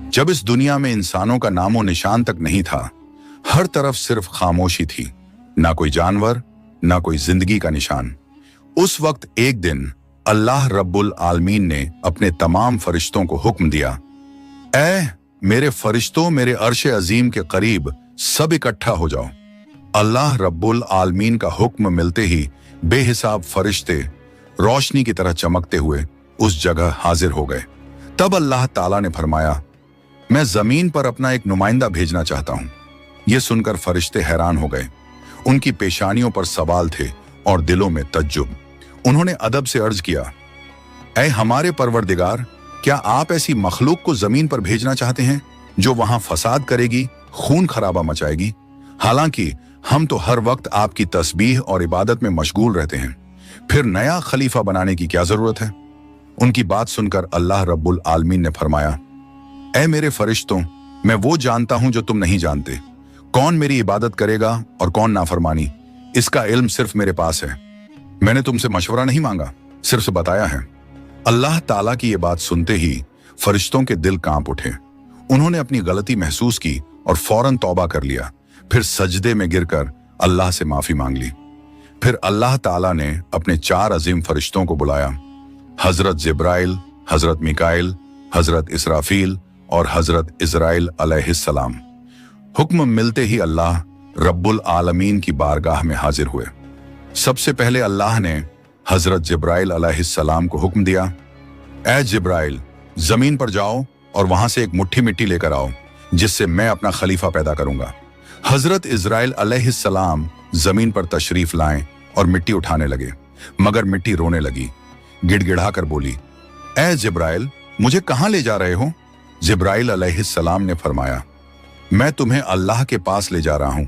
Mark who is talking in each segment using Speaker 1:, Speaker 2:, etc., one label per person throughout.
Speaker 1: जब इस दुनिया में इंसानों का नामो निशान तक नहीं था, हर तरफ सिर्फ खामोशी थी, ना कोई जानवर, ना कोई जिंदगी का निशान। उस वक्त एक दिन अल्लाह रब्बुल आलमीन ने अपने तमाम फरिश्तों को हुक्म दिया, ऐ मेरे फरिश्तों, मेरे अर्श अजीम के करीब सब इकट्ठा हो जाओ। अल्लाह रब्बुल आलमीन का हुक्म मिलते ही बेहिसाब फरिश्ते रोशनी की तरह चमकते हुए उस जगह हाजिर हो गए। तब अल्लाह ताला ने फरमाया, मैं जमीन पर अपना एक नुमाइंदा भेजना चाहता हूं। यह सुनकर फरिश्ते हैरान हो गए। उनकी पेशानियों पर सवाल थे और दिलों में तज्जुब। उन्होंने अदब से अर्ज किया, ऐ हमारे परवरदिगार, क्या आप ऐसी मखलूक को जमीन पर भेजना चाहते हैं जो वहां फसाद करेगी, खून खराबा मचाएगी? हालांकि हम तो हर वक्त आपकी तस्बीह और इबादत में मशगूल रहते हैं, फिर नया खलीफा बनाने की क्या जरूरत है? उनकी बात सुनकर अल्लाह रब्बुल आलमीन ने फरमाया, ऐ मेरे फरिश्तों, मैं वो जानता हूं जो तुम नहीं जानते। कौन मेरी इबादत करेगा और कौन नाफरमानी, इसका इल्म सिर्फ मेरे पास है। मैंने तुमसे मशवरा नहीं मांगा, सिर्फ बताया है। अल्लाह ताला की ये बात सुनते ही फरिश्तों के दिल कांप उठे। उन्होंने अपनी गलती महसूस की और फौरन तौबा कर लिया। फिर सजदे में गिरकर अल्लाह से माफी मांग ली। फिर अल्लाह ताला ने अपने 4 अजीम फरिश्तों को बुलाया, हजरत जिब्राइल, हजरत मिकाइल, हजरत इसराफील और हजरत इजराइल अलैहिस्सलाम। हुक्म मिलते ही अल्लाह रब्बुल आलमीन की बारगाह में हाजिर हुए। सबसे पहले अल्लाह ने हजरत जिब्राइल अलैहिस्सलाम को हुक्म दिया, ऐ जिब्राइल, जमीन पर जाओ और वहां से एक मुट्ठी मिट्टी लेकर आओ, जिससे मैं अपना खलीफा पैदा करूंगा। हजरत इजराइल अलैहिस्सलाम जमीन पर तशरीफ लाएं और मिट्टी उठाने लगे, मगर मिट्टी रोने लगी। गिड़गिड़ाकर बोली, ऐ जिब्राइल, मुझे कहां ले जा रहे हो? जिब्राइल अलैहिस्सलाम ने फरमाया, मैं तुम्हें अल्लाह के पास ले जा रहा हूं।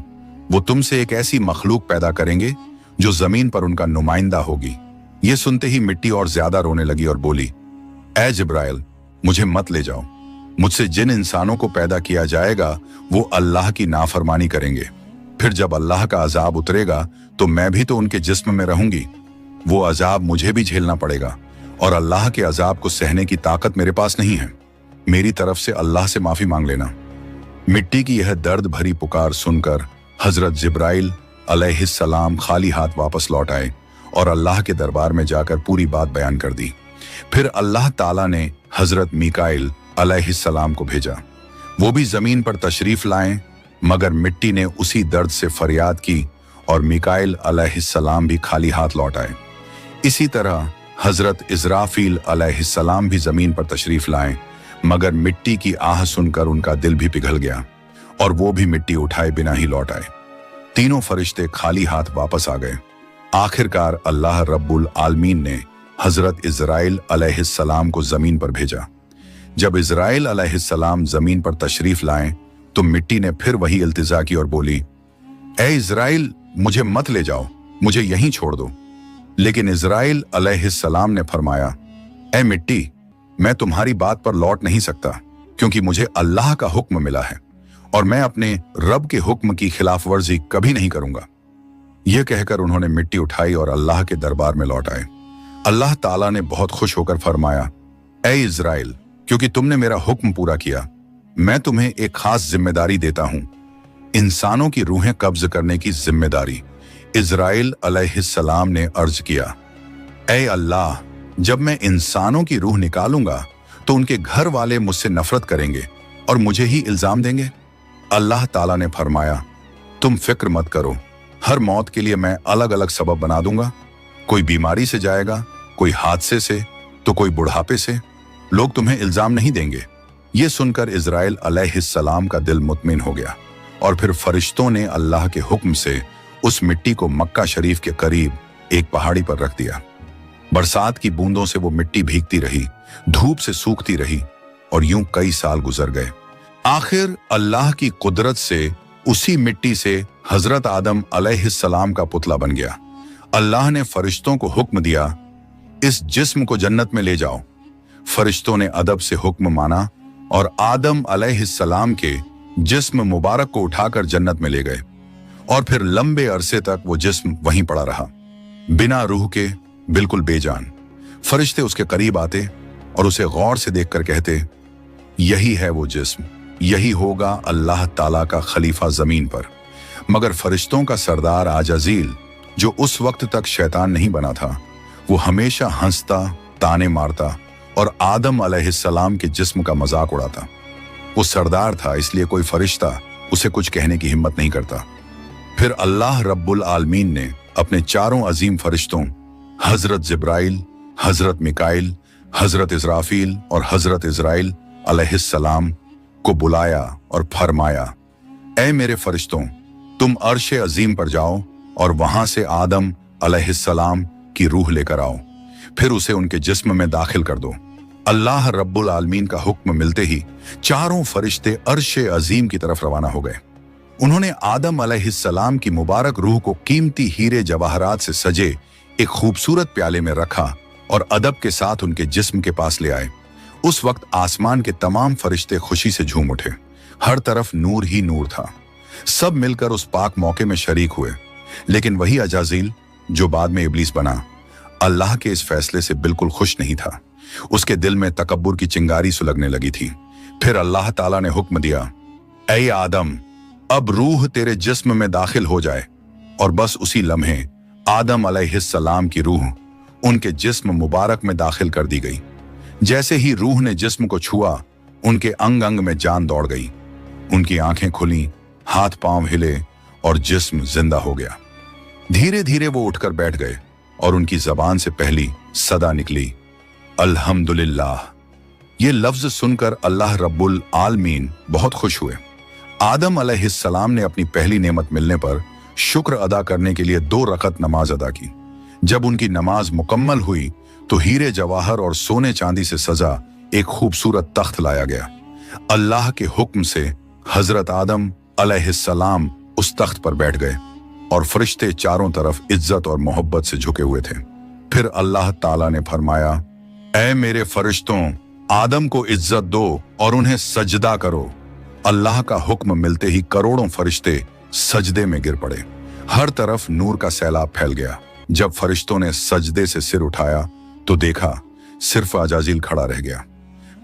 Speaker 1: वो तुमसे एक ऐसी मखलूक पैदा करेंगे जो जमीन पर उनका नुमाइंदा होगी। ये सुनते ही मिट्टी और ज्यादा रोने लगी और बोली, ऐ जिब्राइल, मुझे मत ले जाओ। मुझसे जिन इंसानों को पैदा किया जाएगा वो अल्लाह की नाफरमानी करेंगे। फिर जब अल्लाह का अजाब उतरेगा तो मैं भी तो उनके जिस्म में रहूंगी। वो अजाब मुझे भी झेलना पड़ेगा और अल्लाह के अजाब को सहने की ताकत मेरे पास नहीं है। मेरी तरफ से अल्लाह से माफी मांग लेना। मिट्टी की यह दर्द भरी पुकार सुनकर हजरत जिब्राइल अलैहिस्सलाम खाली हाथ वापस लौट आए और अल्लाह के दरबार में जाकर पूरी बात बयान कर दी। फिर अल्लाह ताला ने हजरत मिकाइल अलैहिस्सलाम को भेजा। वो भी जमीन पर तशरीफ लाएं, मगर मिट्टी ने उसी दर्द से फरियाद की और मिकाइल अलैहिस्सलाम भी खाली हाथ लौट आए। इसी तरह हजरत इजराफील अलैहिस्सलाम भी जमीन पर तशरीफ लाएं, मगर मिट्टी की आह सुनकर उनका दिल भी पिघल गया और वो भी मिट्टी उठाए बिना ही लौट आए। तीनों फरिश्ते खाली हाथ वापस आ गए। आखिरकार अल्लाह रब्बुल आलमीन ने हजरत इजराइल अलैहिस्सलाम को जमीन पर भेजा। जब इजराइल अलैहिस्सलाम जमीन पर तशरीफ लाएं तो मिट्टी ने फिर वही इल्तिजा की और बोली, ऐ इजराइल, मुझे मत ले जाओ, मुझे यहीं छोड़ दो। लेकिन इजराइल अलैहिस्सलाम ने फरमाया, ऐ मिट्टी, मैं तुम्हारी बात पर लौट नहीं सकता, क्योंकि मुझे अल्लाह का हुक्म मिला है और मैं अपने रब के हुक्म की खिलाफ वर्जी कभी नहीं करूंगा। यह कहकर उन्होंने मिट्टी उठाई और अल्लाह के दरबार में लौट आए। अल्लाह ताला ने बहुत खुश होकर फरमाया, ऐ इजराइल, क्योंकि तुमने मेरा हुक्म पूरा किया, मैं तुम्हें एक खास जिम्मेदारी देता हूं, इंसानों की रूहें कब्ज करने की जिम्मेदारी। इजराइल अलैहिस्सलाम ने अर्ज किया, ऐ अल्लाह, जब मैं इंसानों की रूह निकालूंगा तो उनके घर वाले मुझसे नफरत करेंगे और मुझे ही इल्जाम देंगे। अल्लाह ताला ने फरमाया, तुम फिक्र मत करो, हर मौत के लिए मैं अलग अलग सबब बना दूंगा। कोई बीमारी से जाएगा, कोई हादसे से, तो कोई बुढ़ापे से। लोग तुम्हें इल्जाम नहीं देंगे। ये सुनकर इजराइल अलैहिस्सलाम का दिल मुतमिन हो गया और फिर फरिश्तों ने अल्लाह के हुक्म से उस मिट्टी को मक्का शरीफ के करीब एक पहाड़ी पर रख दिया। बरसात की बूंदों से वो मिट्टी भीगती रही, धूप से सूखती रही और यूं कई साल गुजर गए। आखिर अल्लाह की कुदरत से उसी मिट्टी से हजरत आदम अलैहिस्सलाम का पुतला बन गया। अल्लाह ने फरिश्तों को हुक्म दिया, इस जिस्म को जन्नत में ले जाओ। फरिश्तों ने अदब से हुक्म माना और आदम अलैहिस्सलाम के जिस्म मुबारक को उठाकर जन्नत में ले गए और फिर लंबे अरसे तक वो जिस्म वहीं पड़ा रहा, बिना रूह के, बिल्कुल बेजान। फरिश्ते उसके करीब आते और उसे गौर से देखकर कहते, यही है वो जिस्म, यही होगा अल्लाह ताला का खलीफा जमीन पर। मगर फरिश्तों का सरदार आजाजील, जो उस वक्त तक शैतान नहीं बना था, वो हमेशा हंसता, ताने मारता और आदम अलैहिस्सलाम के जिस्म का मजाक उड़ाता। वो सरदार था, इसलिए कोई फरिश्ता उसे कुछ कहने की हिम्मत नहीं करता। फिर अल्लाह रब्बुल आलमीन ने अपने चारों अजीम फरिश्तों हजरत जिब्राइल, हजरत मिकाइल, हजरत इजराफील और हजरत इजराइल अलैहिस्सलाम को बुलाया और फरमाया, ऐ मेरे फरिश्तों, तुम अर्श अजीम पर जाओ और वहां से आदम अलैहिस्सलाम की रूह लेकर आओ, फिर उसे उनके जिस्म में दाखिल कर दो। अल्लाह रब्बुल आलमीन का हुक्म मिलते ही चारों फरिश्ते अर्श अजीम की तरफ रवाना हो गए। उन्होंने आदम अलैहिस्सलाम की मुबारक रूह को कीमती हीरे जवाहरात से सजे एक खूबसूरत प्याले में रखा और अदब के साथ उनके जिस्म के पास ले आए। उस वक्त आसमान के तमाम फरिश्ते खुशी से झूम उठे। हर तरफ नूर ही नूर था। सब मिलकर उस पाक मौके में शरीक हुए। लेकिन वही अजाजील, जो बाद में इब्लीस बना, अल्लाह के इस फैसले से बिल्कुल खुश नहीं था। उसके दिल में तकब्बुर की चिंगारी सुलगने लगी थी। फिर अल्लाह ताला ने हुक्म दिया, ऐ आदम, अब रूह तेरे जिस्म में दाखिल हो जाए। और बस उसी लम्हे आदम अलैहिस्सलाम की रूह उनके जिस्म मुबारक में दाखिल कर दी गई। जैसे ही रूह ने जिस्म को छुआ, उनके अंग अंग में जान दौड़ गई। उनकी आंखें खुली, हाथ पांव हिले और जिस्म जिंदा हो गया। धीरे धीरे वो उठकर बैठ गए और उनकी जबान से पहली सदा निकली, अल्हम्दुलिल्लाह। ये लफ्ज सुनकर अल्लाह रब्बुल आलमीन बहुत खुश हुए। आदम अलैहिस्सलाम ने अपनी पहली नेमत मिलने पर शुक्र अदा करने के लिए 2 रकत नमाज अदा की। जब उनकी नमाज मुकम्मल हुई तो हीरे जवाहर और सोने चांदी से सजा एक खूबसूरत तख्त लाया गया। अल्लाह के हुक्म से हजरत आदम अलैहिस्सलाम उस तख्त पर बैठ गए और फरिश्ते चारों तरफ इज्जत और मोहब्बत से झुके हुए थे। फिर अल्लाह ताला ने फरमाया, ऐ मेरे फरिश्तों, आदम को इज्जत दो और उन्हें सजदा करो। अल्लाह का हुक्म मिलते ही करोड़ों फरिश्ते सजदे में गिर पड़े। हर तरफ नूर का सैलाब फैल गया। जब फरिश्तों ने सजदे से सिर उठाया तो देखा सिर्फ अजाजील खड़ा रह गया।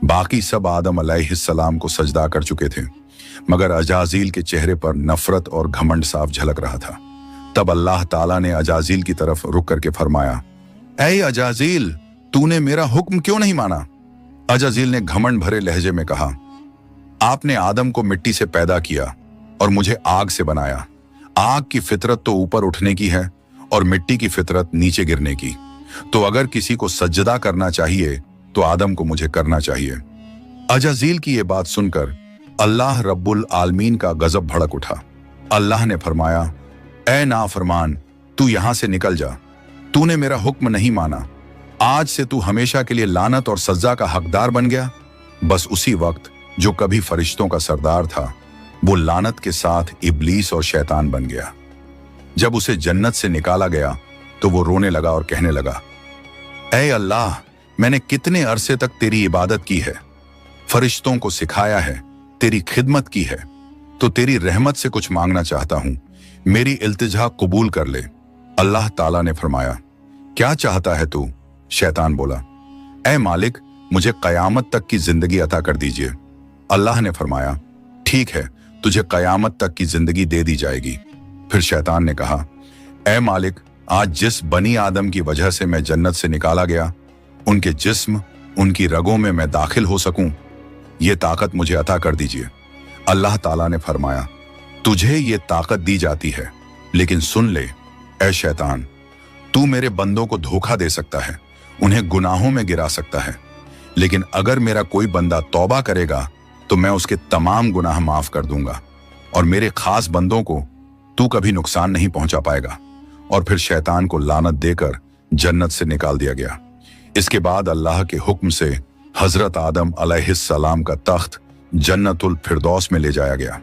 Speaker 1: बाकी सब आदम अलैहिस्सलाम को सजदा कर चुके थे, मगर अजाजील के चेहरे पर नफरत और घमंड साफ झलक रहा था। तब अल्लाह ताला ने अजाजील की तरफ रुक करके फरमाया, ऐ अजाजील, तूने मेरा हुक्म क्यों नहीं माना? अजाजील ने घमंड भरे लहजे में कहा, आपने आदम को मिट्टी से पैदा किया और मुझे आग से बनाया। आग की फितरत तो ऊपर उठने की है और मिट्टी की फितरत नीचे गिरने की। तो अगर किसी को सजदा करना चाहिए तो आदम को मुझे करना चाहिए। अजाजील की यह बात सुनकर अल्लाह रब्बुल आलमीन का गजब भड़क उठा। अल्लाह ने फरमाया, ऐ नाफरमान, तू यहां से निकल जा। तूने मेरा हुक्म नहीं माना। आज से तू हमेशा के लिए लानत और सजा का हकदार बन गया। बस उसी वक्त जो कभी फरिश्तों का सरदार था, वो लानत के साथ इब्लीस और शैतान बन गया। जब उसे जन्नत से निकाला गया तो वो रोने लगा और कहने लगा, ऐ अल्लाह, मैंने कितने अरसे तक तेरी इबादत की है, फरिश्तों को सिखाया है, तेरी खिदमत की है, तो तेरी रहमत से कुछ मांगना चाहता हूं। मेरी इल्तिजा कबूल कर ले। अल्लाह ताला ने फरमाया, क्या चाहता है तू? शैतान बोला, ऐ मालिक, मुझे कयामत तक की जिंदगी अता कर दीजिए। अल्लाह ने फरमाया, ठीक है, तुझे कयामत तक की जिंदगी दे दी जाएगी। फिर शैतान ने कहा, ऐ मालिक, आज जिस बनी आदम की वजह से मैं जन्नत से निकाला गया, उनके जिस्म, उनकी रगों में मैं दाखिल हो सकूं, ये ताकत मुझे अता कर दीजिए। अल्लाह ताला ने फरमाया, तुझे ये ताकत दी जाती है, लेकिन सुन ले ऐ शैतान, तू मेरे बंदों को धोखा दे सकता है, उन्हें गुनाहों में गिरा सकता है, लेकिन अगर मेरा कोई बंदा तौबा करेगा तो मैं उसके तमाम गुनाह माफ कर दूंगा और मेरे खास बंदों को तू कभी नुकसान नहीं पहुंचा पाएगा। और फिर शैतान को लानत देकर जन्नत से निकाल दिया गया। इसके बाद अल्लाह के हुक्म से हजरत आदम अलैहिस्सलाम का तख्त जन्नतुल फिरदौस में ले जाया गया।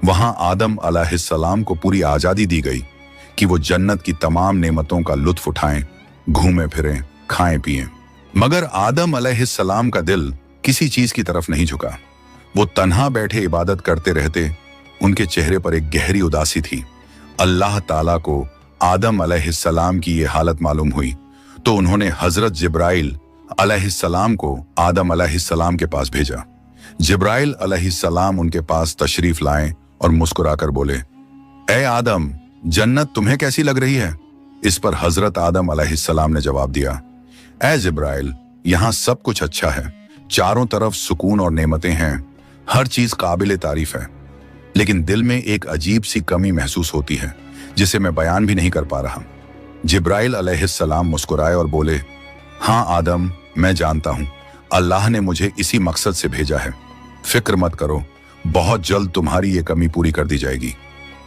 Speaker 1: वहां आदम अलैहिस्सलाम को पूरी आजादी दी गई कि वो जन्नत की तमाम नेमतों का लुत्फ उठाएं, घूमें फिरें, खाएं पिएं। मगर आदम अलैहिस्सलाम का दिल किसी चीज की तरफ नहीं झुका। वो तन्हा बैठे इबादत करते रहते। उनके चेहरे पर एक गहरी उदासी थी। अल्लाह ताला को आदम अलैहिस्सलाम की ये हालत मालूम हुई तो उन्होंने हजरत जिब्राइल अलैहिस्सलाम को आदम अलैहिस्सलाम के पास भेजा। जिब्राइल अलैहिस्सलाम उनके पास तशरीफ लाए और मुस्कुराकर बोले, ए आदम, जन्नत तुम्हें कैसी लग रही है? इस पर हजरत आदम अलैहिस्सलाम ने जवाब दिया, ए जिब्राइल, यहाँ सब कुछ अच्छा है, चारों तरफ सुकून और नेमतें हैं, हर चीज काबिल तारीफ है, लेकिन दिल में एक अजीब सी कमी महसूस होती है जिसे मैं बयान भी नहीं कर पा रहा। जिब्राइल अलैहिस्सलाम मुस्कुराए और बोले, हाँ आदम, मैं जानता हूं, अल्लाह ने मुझे इसी मकसद से भेजा है, फिक्र मत करो, बहुत जल्द तुम्हारी ये कमी पूरी कर दी जाएगी।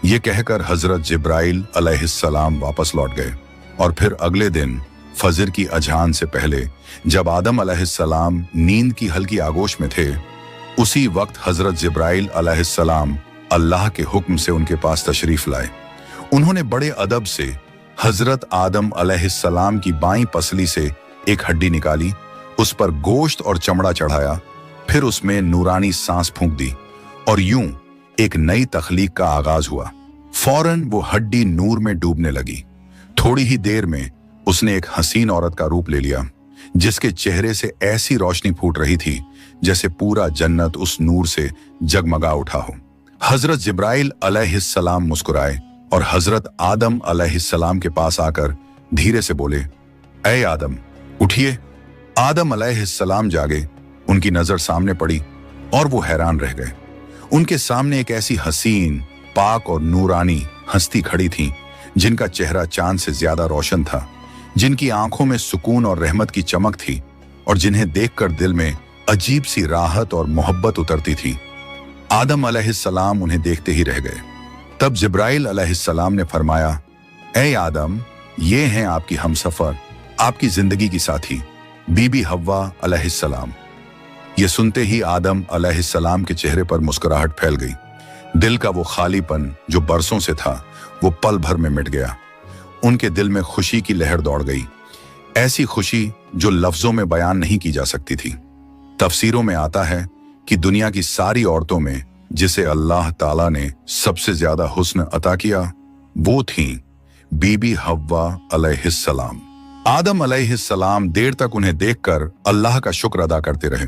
Speaker 1: ये कहकर हजरत जिब्राइल अलैहिस्सलाम वापस लौट गए और फिर अगले दिन फजर की अजान से पहले जब आदम अलैहिस्सलाम नींद की हल्की आगोश में थे, उसी वक्त हजरत जिब्राइल अलैहिस्सलाम अल्लाह के हुक्म से उनके पास तशरीफ लाए। उन्होंने बड़े अदब से हजरत आदम अलैहिस्सलाम की बाईं पसली से एक हड्डी निकाली, उस पर गोश्त और चमड़ा चढ़ाया, फिर उसमें नूरानी सांस फूंक दी और यूं एक नई तख्लीक का आगाज हुआ। फौरन वो हड्डी नूर में डूबने लगी। थोड़ी ही देर में उसने एक हसीन औरत का रूप ले लिया, जिसके चेहरे से ऐसी रोशनी फूट रही थी जैसे पूरा जन्नत उस नूर से जगमगा उठा हो। हजरत जिब्राइल अलैहिस्सलाम मुस्कुराए और हजरत आदम अलैहिस्सलाम के पास आकर धीरे से बोले, ए आदम, उठिए। आदम अलैहिस्सलाम जागे, उनकी नजर सामने पड़ी और वो हैरान रह गए। उनके सामने एक ऐसी हसीन, पाक और नूरानी हस्ती खड़ी थी जिनका चेहरा चांद से ज्यादा रोशन था, जिनकी आंखों में सुकून और रहमत की चमक थी और जिन्हें देखकर दिल में अजीब सी राहत और मोहब्बत उतरती थी। आदम अलैहिस्सलाम उन्हें देखते ही रह गए। तब जिब्राइल अलैहिस्सलाम ने फरमाया, ए आदम, ये हैं आपकी हमसफर, आपकी जिंदगी की साथी, बीबी हव्वा अलैहिस्सलाम। ये सुनते ही आदम अलैहिस्सलाम के चेहरे पर मुस्कुराहट फैल गई। दिल का वो खालीपन जो बरसों से था, वो पल भर में मिट गया। उनके दिल में खुशी की लहर दौड़ गई, ऐसी खुशी जो लफ्जों में बयान नहीं की जा सकती थी। तफसीरों में आता है कि दुनिया की सारी औरतों में जिसे अल्लाह ताला ने सबसे ज्यादा हुस्न अता किया, वो थी बीबी हव्वा अलैहिस्सलाम। आदम अलैहिस्सलाम देर तक उन्हें देखकर अल्लाह का शुक्र अदा करते रहे।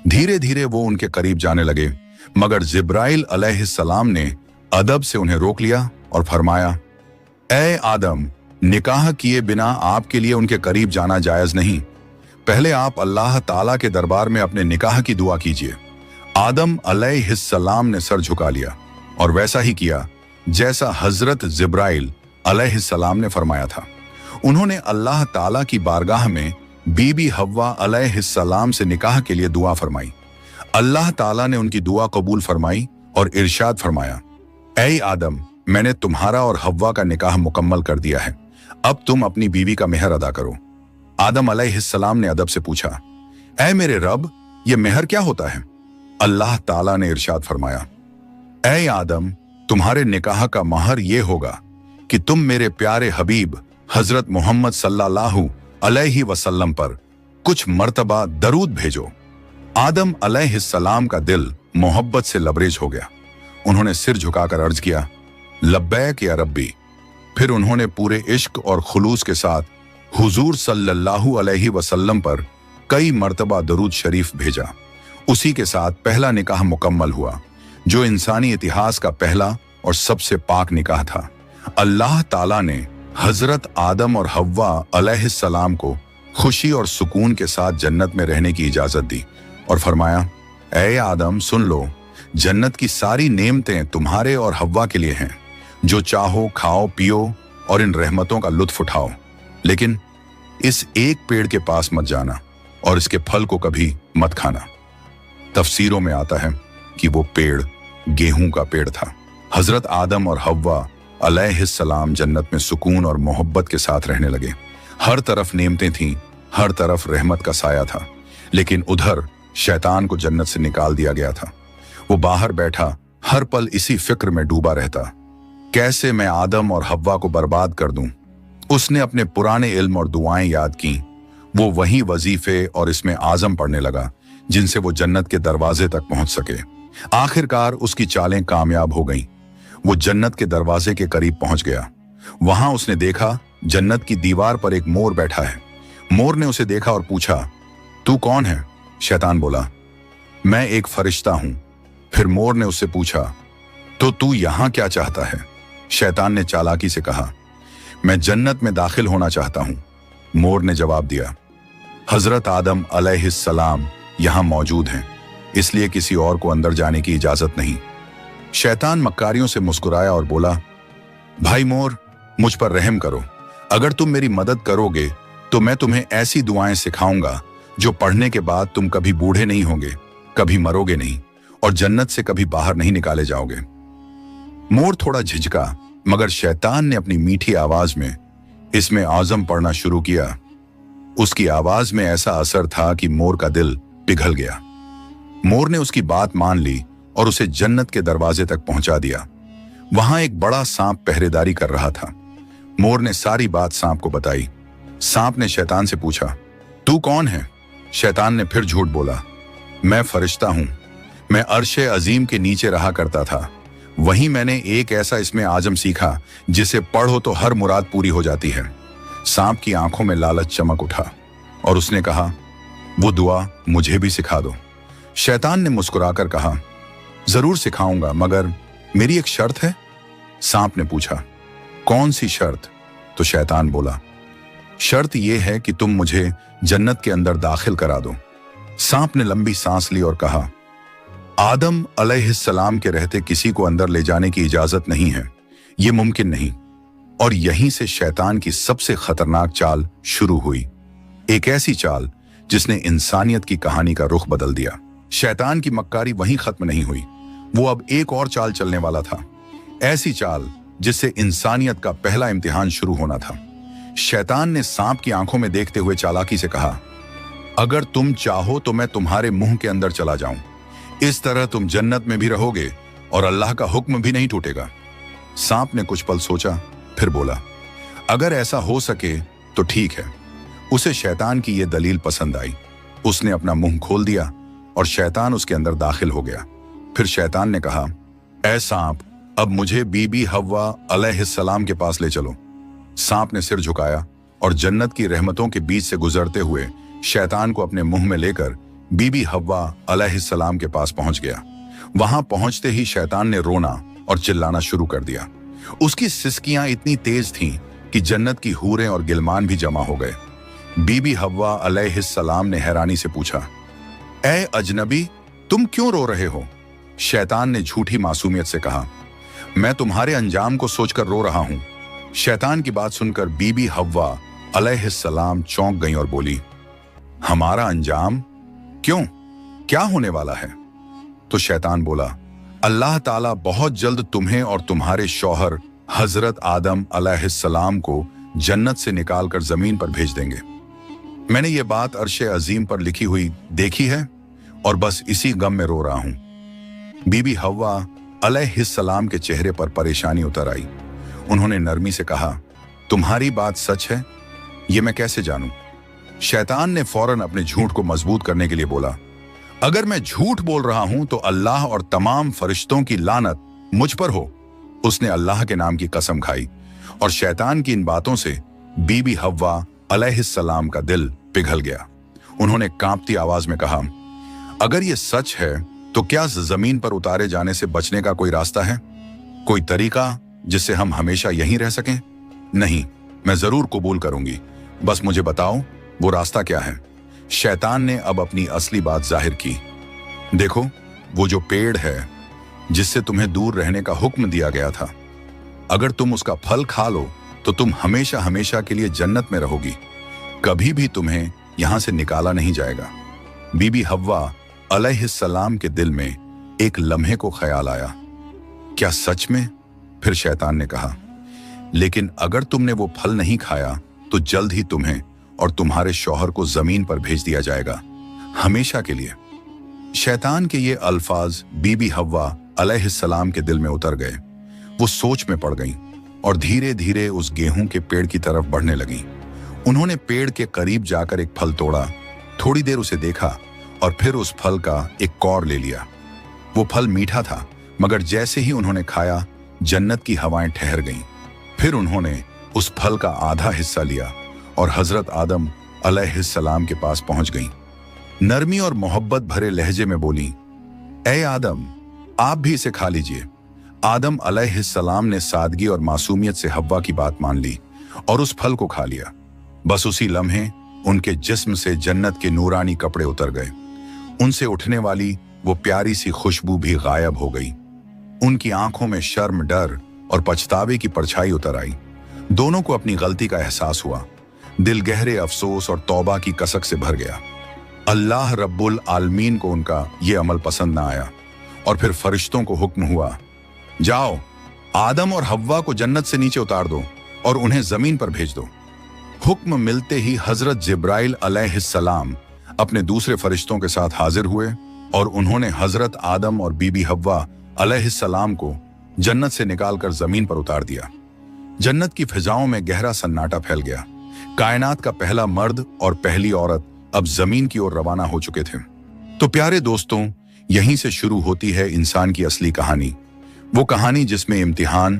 Speaker 1: धीरे धीरे वो उनके करीब जाने लगे, मगर जिब्राइल अलैहिस्सलाम ने अदब से उन्हें रोक लिया और फरमाया, ए आदम, निकाह किए बिना आपके लिए उनके करीब जाना जायज नहीं। पहले आप अल्लाह ताला के दरबार में अपने निकाह की दुआ कीजिए। आदम अलैहिस्सलाम ने सर झुका लिया और वैसा ही किया जैसा हजरत जिब्राइल अलैहिस्सलाम ने फरमाया था। उन्होंने अल्लाह ताला की बारगाह में बीबी हव्वा अलैहिस्सलाम से निकाह के लिए दुआ फरमाई। अल्लाह ताला ने उनकी दुआ कबूल फरमाई और इरशाद फरमाया, ऐ आदम, मैंने तुम्हारा और हव्वा का निकाह मुकम्मल कर दिया है, अब तुम अपनी बीवी का मेहर अदा करो। आदम अलैहिस्सलाम ने अदब से पूछा, ऐ मेरे रब, ये मेहर क्या होता है? अल्लाह ताला ने इरशाद फरमाया, ऐ आदम, तुम्हारे निकाह का महर ये होगा कि तुम मेरे प्यारे हबीब हजरत मोहम्मद सल्लल्लाहु अलैहि वसल्लम पर कुछ मर्तबा दरूद भेजो। आदम अलैहिस्सलाम का दिल मोहब्बत से लबरेज हो गया। उन्होंने सिर झुकाकर अर्ज किया, लब्बैक या रब्बी। फिर उन्होंने पूरे इश्क और खुलूस के साथ हुजूर सल्लल्लाहु अलैहि वसल्लम पर कई मर्तबा दरूद शरीफ भेजा। उसी के साथ पहला निकाह मुकम्मल हुआ, जो इंसानी इतिहास का पहला और सबसे पाक निकाह था। अल्लाह ताला ने हजरत आदम और हव्वा अलैहिस्सलाम को खुशी और सुकून के साथ जन्नत में रहने की इजाजत दी और फरमाया, ऐ आदम, सुन लो, जन्नत की सारी नेमतें तुम्हारे और हव्वा के लिए हैं। जो चाहो खाओ पियो और इन रहमतों का लुत्फ उठाओ, लेकिन इस एक पेड़ के पास मत जाना और इसके फल को कभी मत खाना। तफसीरों में आता है कि वो पेड़ गेहूं का पेड़ था। हजरत आदम और हव्वा अलैहिस्सलाम जन्नत में सुकून और मोहब्बत के साथ रहने लगे। हर तरफ नेमतें थीं, हर तरफ रहमत का साया था, लेकिन उधर शैतान को जन्नत से निकाल दिया गया था। वो बाहर बैठा हर पल इसी फिक्र में डूबा रहता, कैसे मैं आदम और हव्वा को बर्बाद कर दूं। उसने अपने पुराने इल्म और दुआएं याद की। वो वही वजीफे और इसमें आजम पढ़ने लगा जिनसे वो जन्नत के दरवाजे तक पहुंच सके। आखिरकार उसकी चालें कामयाब हो गईं। वो जन्नत के दरवाजे के करीब पहुंच गया। वहां उसने देखा जन्नत की दीवार पर एक मोर बैठा है। मोर ने उसे देखा और पूछा, तू कौन है? शैतान बोला, मैं एक फरिश्ता हूं। फिर मोर ने उससे पूछा, तो तू यहां क्या चाहता है? शैतान ने चालाकी से कहा, मैं जन्नत में दाखिल होना चाहता हूं। मोर ने जवाब दिया, हजरत आदम अलैहिस्सलाम यहां मौजूद हैं, इसलिए किसी और को अंदर जाने की इजाजत नहीं। शैतान मक्कारियों से मुस्कुराया और बोला, भाई मोर, मुझ पर रहम करो। अगर तुम मेरी मदद करोगे तो मैं तुम्हें ऐसी दुआएं सिखाऊंगा जो पढ़ने के बाद तुम कभी बूढ़े नहीं होंगे, कभी मरोगे नहीं और जन्नत से कभी बाहर नहीं निकाले जाओगे। मोर थोड़ा झिझका, मगर शैतान ने अपनी मीठी आवाज में इसमें आज़म पढ़ना शुरू किया। उसकी आवाज में ऐसा असर था कि मोर का दिल पिघल गया। मोर ने उसकी बात मान ली और उसे जन्नत के दरवाजे तक पहुंचा दिया। वहां एक बड़ा सांप पहरेदारी कर रहा था। मोर ने सारी बात सांप को बताई। सांप ने शैतान से पूछा, तू कौन है? शैतान ने फिर झूठ बोला, मैं फरिश्ता हूं। मैं अर्शे अजीम के नीचे रहा करता था। वहीं मैंने एक ऐसा इसमें आजम सीखा जिसे पढ़ो तो हर मुराद पूरी हो जाती है। सांप की आंखों में लालच चमक उठा और उसने कहा, वो दुआ मुझे भी सिखा दो। शैतान ने मुस्कुराकर कहा, जरूर सिखाऊंगा, मगर मेरी एक शर्त है। सांप ने पूछा, कौन सी शर्त? तो शैतान बोला, शर्त यह है कि तुम मुझे जन्नत के अंदर दाखिल करा दो। सांप ने लंबी सांस ली और कहा, आदम अलैहिस्सलाम के रहते किसी को अंदर ले जाने की इजाजत नहीं है, यह मुमकिन नहीं। और यहीं से शैतान की सबसे खतरनाक चाल शुरू हुई, एक ऐसी चाल जिसने इंसानियत की कहानी का रुख बदल दिया। शैतान की मक्कारी वहीं खत्म नहीं हुई, वो अब एक और चाल चलने वाला था, ऐसी चाल जिससे इंसानियत का पहला इम्तिहान शुरू होना था। शैतान ने सांप की आंखों में देखते हुए चालाकी से कहा, अगर तुम चाहो तो मैं तुम्हारे मुंह के अंदर चला जाऊं, इस तरह तुम जन्नत में भी रहोगे और अल्लाह का हुक्म भी नहीं टूटेगा। सांप ने कुछ पल सोचा, फिर बोला, अगर ऐसा हो सके तो ठीक है। उसे शैतान की यह दलील पसंद आई। उसने अपना मुंह खोल दिया और शैतान उसके अंदर दाखिल हो गया। फिर शैतान ने कहा, ऐ सांप, अब मुझे बीबी हव्वा अलैहिस्सलाम के पास ले चलो। सांप ने सिर झुकाया और जन्नत की रहमतों के बीच से गुजरते हुए शैतान को अपने मुंह में लेकर बीबी हव्वा अलैहिस्सलाम के पास पहुंच गया। वहां पहुंचते ही शैतान ने रोना और चिल्लाना शुरू कर दिया। उसकी सिसकियां इतनी तेज थीं कि जन्नत की हूरें और गिलमान भी जमा हो गए। बीबी हव्वा अलैहिस्सलाम ने हैरानी से पूछा, ऐ अजनबी, तुम क्यों रो रहे हो? शैतान ने झूठी मासूमियत से कहा, मैं तुम्हारे अंजाम को सोचकर रो रहा हूं। शैतान की बात सुनकर बीबी हव्वा अलैहिस्सलाम चौंक गईं और बोली, हमारा अंजाम? क्यों, क्या होने वाला है? तो शैतान बोला, अल्लाह ताला बहुत जल्द तुम्हें और तुम्हारे शौहर हजरत आदम अलैहिस्सलाम को जन्नत से निकालकर जमीन पर भेज देंगे। मैंने ये बात अर्शे अजीम पर लिखी हुई देखी है और बस इसी गम में रो रहा हूं। बीबी हव्वा अलैहिस्सलाम के चेहरे पर परेशानी उतर आई। उन्होंने नरमी से कहा, तुम्हारी बात सच है? ये मैं कैसे जानूं? शैतान ने फौरन अपने झूठ को मजबूत करने के लिए बोला, अगर मैं झूठ बोल रहा हूं तो अल्लाह और तमाम फरिश्तों की लानत मुझ पर हो। उसने अल्लाह के नाम की कसम खाई और शैतान की इन बातों से बीबी हव्वा अलैहिस्सलाम का दिल पिघल गया। उन्होंने कांपती आवाज में कहा, अगर ये सच है तो क्या जमीन पर उतारे जाने से बचने का कोई रास्ता है? कोई तरीका जिससे हम हमेशा यहीं रह सकें? नहीं, मैं जरूर कबूल करूंगी, बस मुझे बताओ वो रास्ता क्या है। शैतान ने अब अपनी असली बात जाहिर की। देखो, वो जो पेड़ है जिससे तुम्हें दूर रहने का हुक्म दिया गया था, अगर तुम उसका फल खा लो तो तुम हमेशा हमेशा के लिए जन्नत में रहोगी, कभी भी तुम्हें यहां से निकाला नहीं जाएगा। बीबी हव्वा अलैहिस्सलाम के दिल में एक लम्हे को ख्याल आया, क्या सच में? फिर शैतान ने कहा, लेकिन अगर तुमने वो फल नहीं खाया तो जल्द ही तुम्हें और तुम्हारे शौहर को जमीन पर भेज दिया जाएगा, हमेशा के लिए। शैतान के ये अल्फाज बीबी हव्वा अलैहिस्सलाम के दिल में उतर गए। वो सोच में पड़ गईं और धीरे धीरे उस गेहूं के पेड़ की तरफ बढ़ने लगीं। उन्होंने पेड़ के करीब जाकर एक फल तोड़ा, थोड़ी देर उसे देखा और फिर उस फल का एक कौर ले लिया। वो फल मीठा था, मगर जैसे ही उन्होंने खाया जन्नत की हवाएं ठहर गईं। फिर उन्होंने उस फल का आधा हिस्सा लिया और हजरत आदम अलैहिस्सलाम के पास पहुंच गईं। नरमी और मोहब्बत भरे लहजे में बोली, ए आदम, आप भी इसे खा लीजिए। आदम अलैहिस्सलाम ने सादगी और मासूमियत से हव्वा की बात मान ली और उस फल को खा लिया। बस उसी लम्हे उनके जिस्म से जन्नत के नूरानी कपड़े उतर गए। उनसे उठने वाली वो प्यारी सी खुशबू भी गायब हो गई। उनकी आंखों में शर्म, डर और पछतावे की परछाई उतर आई। दोनों को अपनी गलती का एहसास हुआ। दिल गहरे अफसोस और तौबा की कसक से भर गया। अल्लाह रब्बुल आलमीन को उनका ये अमल पसंद ना आया और फिर फरिश्तों को हुक्म हुआ, जाओ, आदम और हव्वा को जन्नत से नीचे उतार दो और उन्हें जमीन पर भेज दो। हुक्म मिलते ही हजरत जिब्राइल अलैहिस्सलाम अपने दूसरे फरिश्तों के साथ हाजिर हुए और उन्होंने हजरत आदम और बीबी हव्वा अलैहिस्सलाम को जन्नत से निकालकर जमीन पर उतार दिया। जन्नत की फिजाओं में गहरा सन्नाटा फैल गया। कायनात का पहला मर्द और पहली औरत अब जमीन की ओर रवाना हो चुके थे। तो प्यारे दोस्तों, यहीं से शुरू होती है इंसान की असली कहानी। वो कहानी जिसमें इम्तिहान,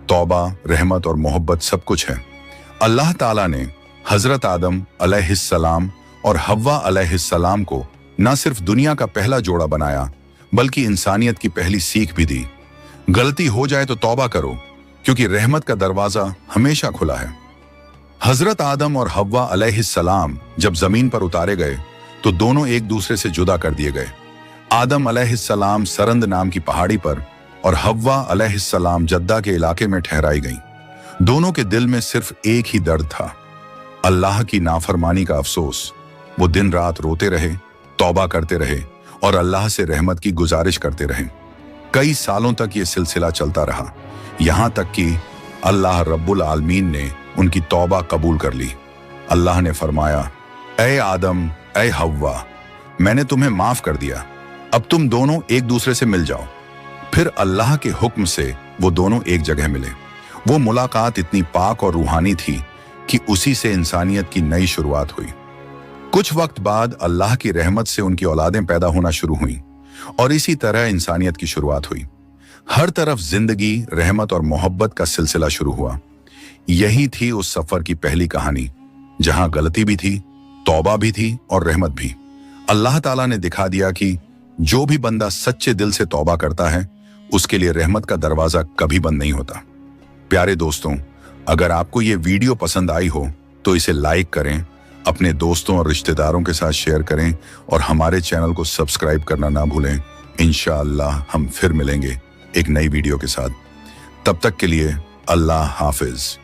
Speaker 1: तौबा, रहमत और मोहब्बत सब कुछ है। अल्लाह ताला ने हजरत आदम अलैहिस्सलाम और हव्वा अलैहिस्सलाम को न सिर्फ दुनिया का पहला जोड़ा बनाया, बल्कि इंसानियत की पहली सीख भी दी। गलती हो जाए तो तौबा करो, क्योंकि रहमत का दरवाजा हमेशा खुला है। हजरत आदम और हव्वा अलैहिस्सलाम जब जमीन पर उतारे गए तो दोनों एक दूसरे से जुदा कर दिए गए। आदम अलैहिस्सलाम सरंद नाम की पहाड़ी पर और हव्वा अलैहिस्सलाम जद्दा के इलाके में ठहराई गईं। दोनों के दिल में सिर्फ एक ही दर्द था, अल्लाह की नाफरमानी का अफसोस। वो दिन रात रोते रहे, तौबा करते रहे और अल्लाह से रहमत की गुजारिश करते रहे। कई सालों तक ये सिलसिला चलता रहा, यहां तक कि अल्लाह रब्बुल आलमीन ने उनकी तौबा कबूल कर ली। अल्लाह ने फरमाया, ए आदम, ए हव्वा, मैंने तुम्हें माफ कर दिया, अब तुम दोनों एक दूसरे से मिल जाओ। फिर अल्लाह के हुक्म से वो दोनों एक जगह मिले। वो मुलाकात इतनी पाक और रूहानी थी कि उसी से इंसानियत की नई शुरुआत हुई। कुछ वक्त बाद अल्लाह की रहमत से उनकी औलादें पैदा होना शुरू हुईं और इसी तरह इंसानियत की शुरुआत हुई। हर तरफ जिंदगी, रहमत और मोहब्बत का सिलसिला शुरू हुआ। यही थी उस सफर की पहली कहानी, जहां गलती भी थी, तौबा भी थी और रहमत भी। अल्लाह ताला ने दिखा दिया कि जो भी बंदा सच्चे दिल से तौबा करता है, उसके लिए रहमत का दरवाजा कभी बंद नहीं होता। प्यारे दोस्तों, अगर आपको ये वीडियो पसंद आई हो तो इसे लाइक करें, अपने दोस्तों और रिश्तेदारों के साथ शेयर करें और हमारे चैनल को सब्सक्राइब करना ना भूलें। इंशाअल्लाह हम फिर मिलेंगे एक नई वीडियो के साथ। तब तक के लिए अल्लाह हाफिज।